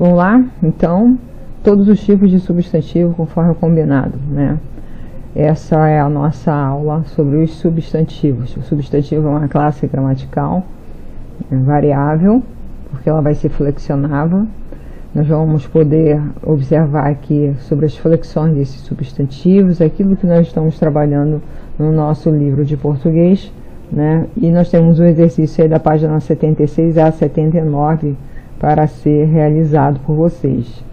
Vamos lá? Então, todos os tipos de substantivo conforme o combinado, né? Essa é a nossa aula sobre os substantivos. O substantivo é uma classe gramatical variável, porque ela vai ser flexionável. Nós vamos poder observar aqui sobre as flexões desses substantivos, aquilo que nós estamos trabalhando no nosso livro de português, né? E nós temos um exercício aí da página 76 a 79 para ser realizado por vocês.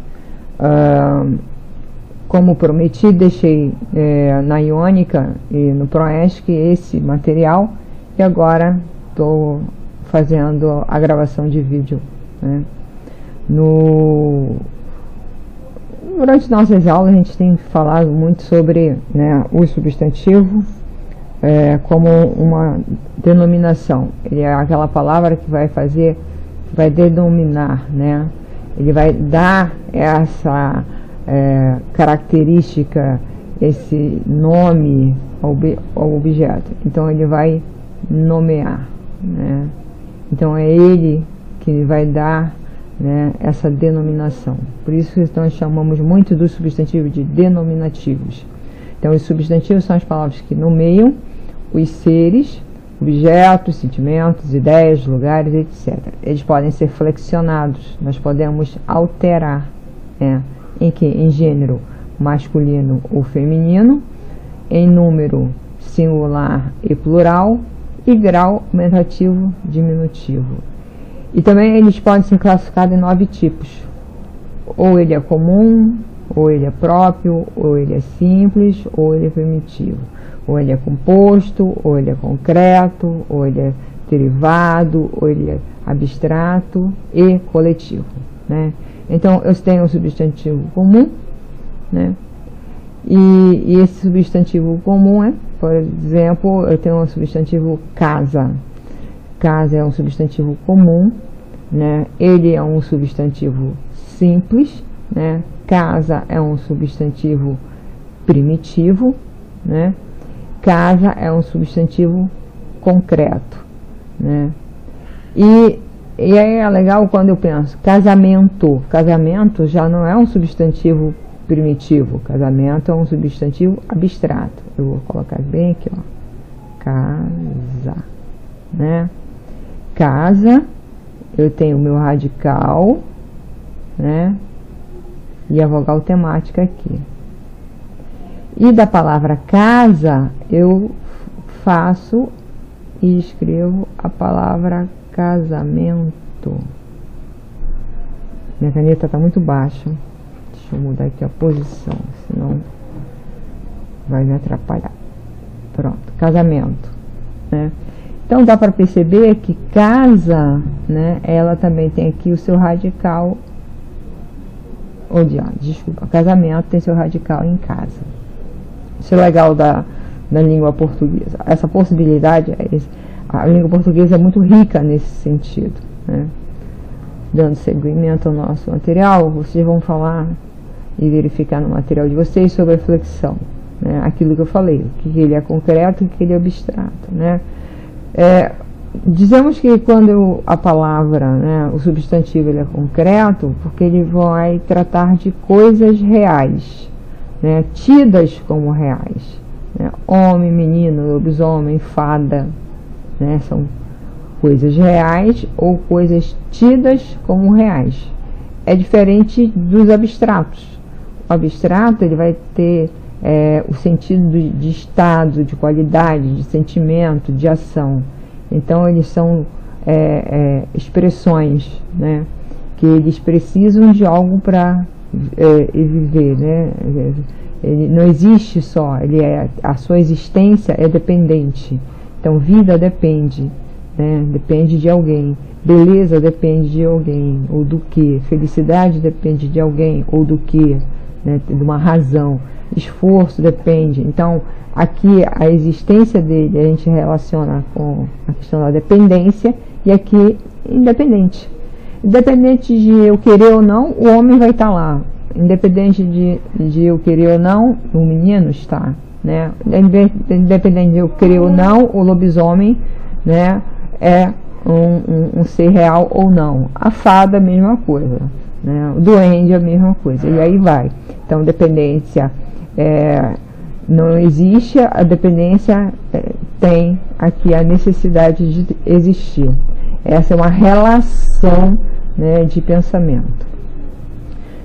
Como prometi, deixei na Iônica e no Proesc esse material, e agora estou fazendo a gravação de vídeo, né? Durante nossas aulas a gente tem falado muito sobre, né, o substantivo como uma denominação. Ele é aquela palavra que vai denominar, né? Ele vai dar essa característica, esse nome ao objeto. Então ele vai nomear, né? Então é ele que vai dar, né, essa denominação. Por isso nós chamamos muito do substantivo de denominativos. Então os substantivos são as palavras que nomeiam os seres, objetos, sentimentos, ideias, lugares, etc. Eles podem ser flexionados, nós podemos alterar, né, em gênero masculino ou feminino, em número singular e plural, e grau aumentativo diminutivo. E também eles podem ser classificados em 9 tipos. Ou ele é comum, ou ele é próprio, ou ele é simples, ou ele é primitivo. Ou ele é composto, ou ele é concreto, ou ele é derivado, ou ele é abstrato e coletivo, né? Então, eu tenho o substantivo comum, né? E esse substantivo comum é, por exemplo, eu tenho o substantivo casa. Casa é um substantivo comum, né? Ele é um substantivo simples, né? Casa é um substantivo primitivo, né? Casa é um substantivo concreto, né? E aí é legal quando eu penso casamento. Casamento já não é um substantivo primitivo. Casamento é um substantivo abstrato. Eu vou colocar bem aqui, ó. Casa, né? Casa, eu tenho o meu radical, né? E a vogal temática aqui. E da palavra casa, eu faço e escrevo a palavra casamento. Minha caneta está muito baixa. Deixa eu mudar aqui a posição, senão vai me atrapalhar. Pronto, casamento, né? Então dá para perceber que casa, né, ela também tem aqui o seu radical. Desculpa, casamento tem seu radical em casa. Isso é legal da língua portuguesa. Essa possibilidade, a língua portuguesa é muito rica nesse sentido, né? Dando seguimento ao nosso material, vocês vão falar e verificar no material de vocês sobre a flexão, né? Aquilo que eu falei, que ele é concreto e que ele é abstrato, né? Dizemos que quando a palavra, né, o substantivo, ele é concreto, porque ele vai tratar de coisas reais, né, tidas como reais, né? Homem, menino, lobisomem, fada, né, são coisas reais ou coisas tidas como reais. É diferente dos abstratos. O abstrato, ele vai ter o sentido de estado, de qualidade, de sentimento, de ação. Então eles são expressões, né, que eles precisam de algo para viver, né? Ele não existe só, a sua existência é dependente. Então vida depende, né? Depende de alguém. Beleza depende de alguém ou do que. Felicidade depende de alguém ou do que, né? De uma razão. Esforço depende. Então aqui a existência dele a gente relaciona com a questão da dependência, e aqui independente. Independente de eu querer ou não, o homem vai estar lá. Independente de eu querer ou não, o menino está, né? Independente de eu querer ou não, o lobisomem, né, é um ser real ou não. A fada, a mesma coisa. né? O duende é a mesma coisa, e aí vai. Então, dependência não existe, a dependência tem aqui a necessidade de existir. Essa é uma relação, né, de pensamento.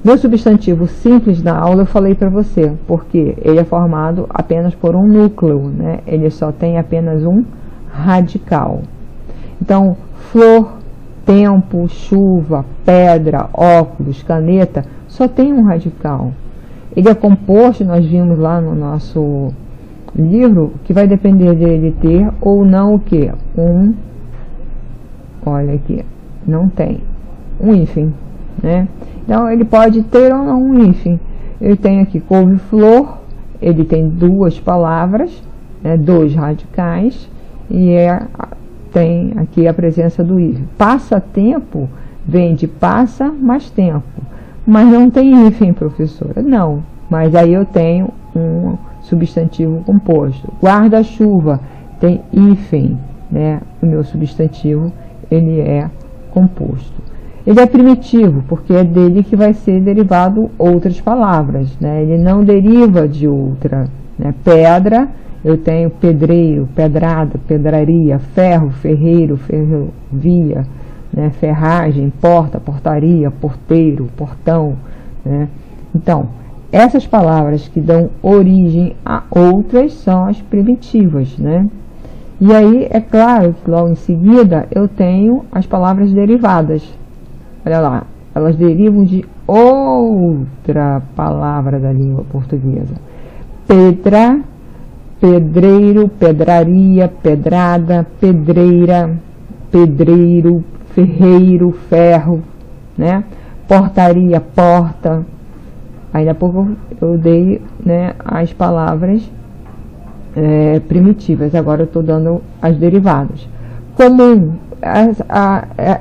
Meu substantivo simples na aula eu falei para você, porque ele é formado apenas por um núcleo, né? Ele só tem apenas um radical. Então, flor, tempo, chuva, pedra, óculos, caneta, só tem um radical. Ele é composto, nós vimos lá no nosso livro, que vai depender dele ter ou não o que? Olha aqui, não tem um hífen, né? Então, ele pode ter ou não um hífen. Ele tem aqui couve-flor, ele tem duas palavras, né, dois radicais, e tem aqui a presença do hífen. Passatempo vem de passa mais tempo, mas não tem hífen, professora. Não, mas aí eu tenho um substantivo composto. Guarda-chuva tem hífen, né? O meu substantivo, ele é composto. Ele é primitivo, porque é dele que vai ser derivado outras palavras, né? Ele não deriva de outra, né? Pedra, eu tenho pedreiro, pedrada, pedraria, ferro, ferreiro, ferrovia, né? Ferragem, porta, portaria, porteiro, portão, né? Então, essas palavras que dão origem a outras são as primitivas, né? E aí, é claro que logo em seguida eu tenho as palavras derivadas. Olha lá, elas derivam de outra palavra da língua portuguesa. Pedra, pedreiro, pedraria, pedrada, pedreira, pedreiro, ferreiro, ferro, né? Portaria, porta. Ainda há pouco eu dei, né, as palavras primitivas, agora eu estou dando as derivadas. Comum,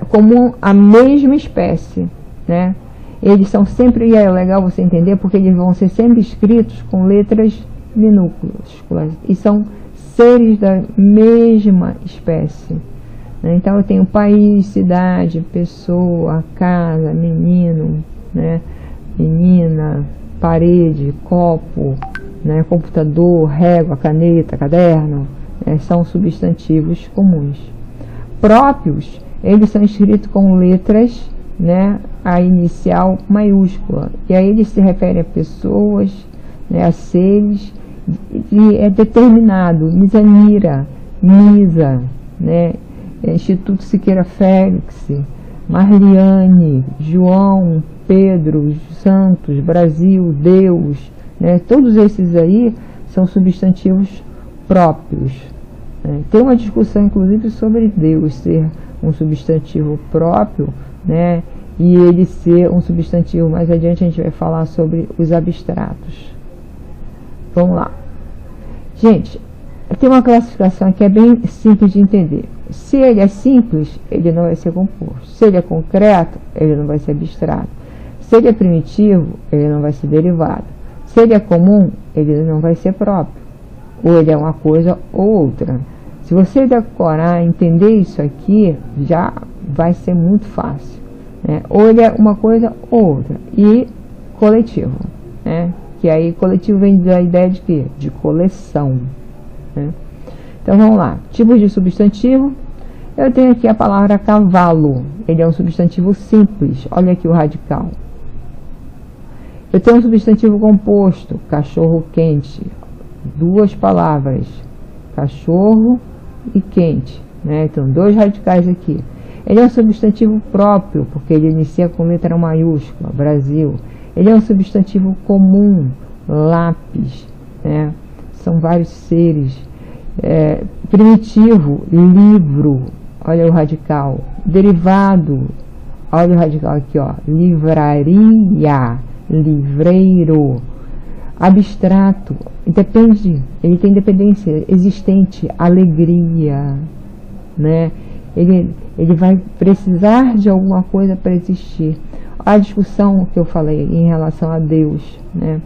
comum a mesma espécie, né? Eles são sempre, e é legal você entender, porque eles vão ser sempre escritos com letras minúsculas, e são seres da mesma espécie, né? Então eu tenho país, cidade, pessoa, casa, menino, né? Menina, parede, copo, né? Computador, régua, caneta, caderno, né? São substantivos comuns. Próprios, eles são escritos com letras, né, a inicial maiúscula, e aí eles se referem a pessoas, né, a seres, e é determinado, Misanira, Misa, né, Instituto Siqueira Félix, Marliane, João, Pedro, Santos, Brasil, Deus, né, todos esses aí são substantivos próprios. Tem uma discussão, inclusive, sobre Deus ser um substantivo próprio, né, e ele ser um substantivo. Mais adiante a gente vai falar sobre os abstratos. Vamos lá. Gente, tem uma classificação que é bem simples de entender. Se ele é simples, ele não vai ser composto. Se ele é concreto, ele não vai ser abstrato. Se ele é primitivo, ele não vai ser derivado. Se ele é comum, ele não vai ser próprio. Ou ele é uma coisa ou outra. Se você decorar, entender isso aqui, já vai ser muito fácil, né? Ou ele é uma coisa ou outra. E coletivo, né? Que aí coletivo vem da ideia de quê? De coleção, né? Então vamos lá. Tipos de substantivo. Eu tenho aqui a palavra cavalo. Ele é um substantivo simples. Olha aqui o radical. Eu tenho um substantivo composto. Cachorro quente. Duas palavras, cachorro e quente, né? Então, dois radicais aqui. Ele é um substantivo próprio, porque ele inicia com letra maiúscula, Brasil. Ele é um substantivo comum, lápis, né? São vários seres. Primitivo, livro, olha o radical. Derivado, olha o radical aqui, ó, livraria, livreiro. Abstrato, depende, ele tem dependência existente, alegria, né? Ele vai precisar de alguma coisa para existir. A discussão que eu falei em relação a Deus, né?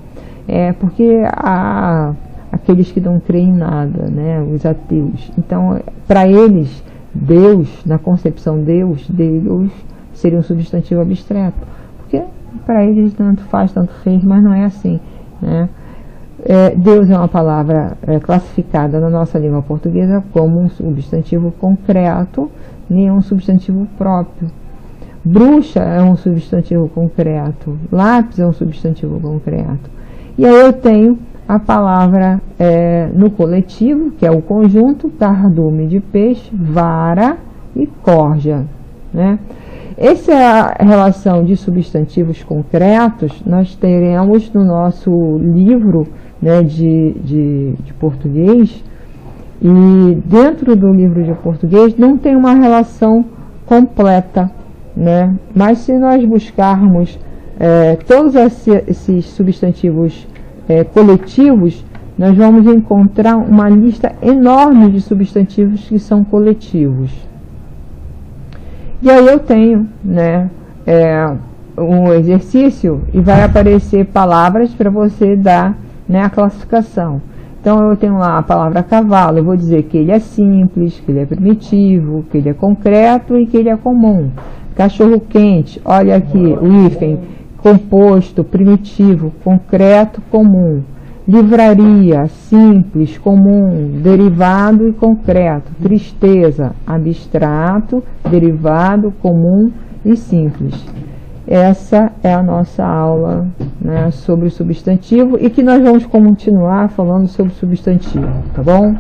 É porque há aqueles que não creem em nada, né? Os ateus. Então, para eles, Deus, na concepção Deus seria um substantivo abstrato. Porque porque para eles tanto faz, tanto fez, mas não é assim, né? Deus é uma palavra classificada na nossa língua portuguesa como um substantivo concreto, nem um substantivo próprio. Bruxa é um substantivo concreto, lápis é um substantivo concreto. E aí eu tenho a palavra no coletivo, que é o conjunto, cardume de peixe, vara e corja, né? Essa é a relação de substantivos concretos. Nós teremos no nosso livro, né, de português, e dentro do livro de português não tem uma relação completa, né? Mas se nós buscarmos todos esses substantivos coletivos, nós vamos encontrar uma lista enorme de substantivos que são coletivos. E aí eu tenho, né, um exercício e vai aparecer palavras para você dar, né, a classificação. Então eu tenho lá a palavra cavalo, eu vou dizer que ele é simples, que ele é primitivo, que ele é concreto e que ele é comum. Cachorro quente, olha aqui o hífen, composto, primitivo, concreto, comum. Livraria, simples, comum, derivado e concreto. Tristeza, abstrato, derivado, comum e simples. Essa é a nossa aula, né, sobre o substantivo, e que nós vamos continuar falando sobre o substantivo, tá bom?